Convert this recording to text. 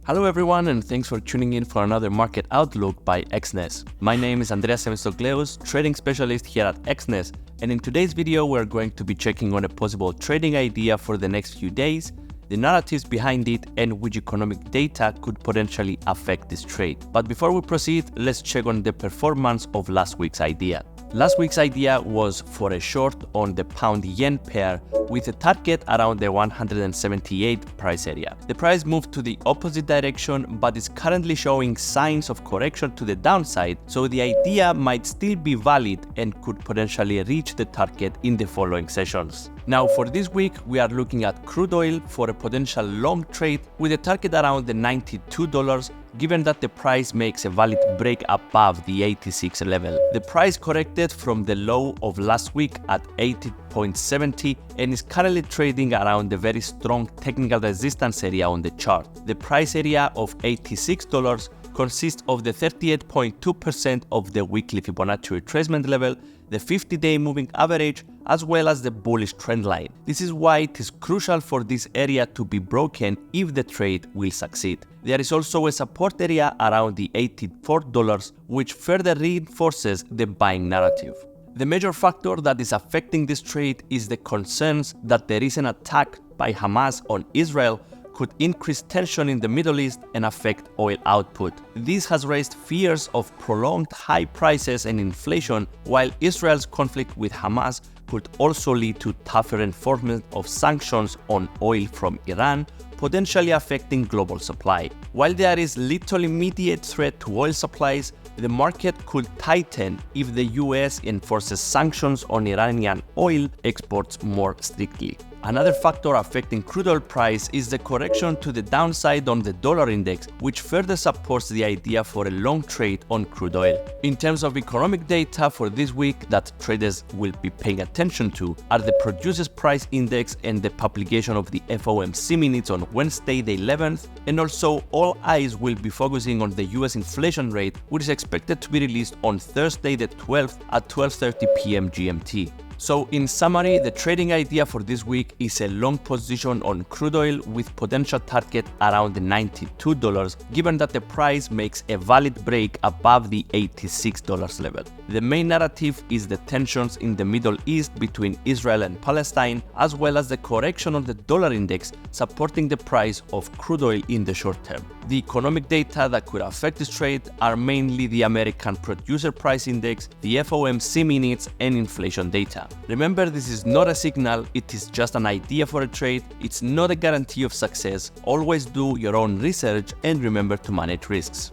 Hello everyone, and thanks for tuning in for another Market Outlook by Exness. My name is Andreas Semistogleous, trading specialist here at Exness, and in today's video we're going to be checking on a possible trading idea for the next few days, the narratives behind it, and which economic data could potentially affect this trade. But before we proceed, let's check on the performance of last week's idea. Last week's idea was for a short on the pound-yen pair with a target around the 178 price area. The price moved to the opposite direction but is currently showing signs of correction to the downside, so the idea might still be valid and could potentially reach the target in the following sessions. Now for this week, we are looking at crude oil for a potential long trade with a target around the $92, given that the price makes a valid break above the 86 level. The price corrected from the low of last week at 80.70 and is currently trading around the very strong technical resistance area on the chart. The price area of $86 consists of the 38.2% of the weekly Fibonacci retracement level, the 50-day moving average, as well as the bullish trend line. This is why it is crucial for this area to be broken if the trade will succeed. There is also a support area around the $84, which further reinforces the buying narrative. The major factor that is affecting this trade is the concerns that the recent attack by Hamas on Israel could increase tension in the Middle East and affect oil output. This has raised fears of prolonged high prices and inflation, while Israel's conflict with Hamas could also lead to tougher enforcement of sanctions on oil from Iran, potentially affecting global supply. While there is little immediate threat to oil supplies, the market could tighten if the US enforces sanctions on Iranian oil exports more strictly. Another factor affecting crude oil price is the correction to the downside on the dollar index, which further supports the idea for a long trade on crude oil. In terms of economic data for this week that traders will be paying attention to are the Producers Price Index and the publication of the FOMC minutes on Wednesday the 11th, and also all eyes will be focusing on the US inflation rate, which is expected to be released on Thursday the 12th at 12:30 p.m. GMT. So in summary, the trading idea for this week is a long position on crude oil with potential target around the $92, given that the price makes a valid break above the $86 level. The main narrative is the tensions in the Middle East between Israel and Palestine, as well as the correction on the dollar index supporting the price of crude oil in the short term. The economic data that could affect this trade are mainly the American Producer Price Index, the FOMC minutes, and inflation data. Remember, this is not a signal, it is just an idea for a trade, it's not a guarantee of success. Always do your own research and remember to manage risks.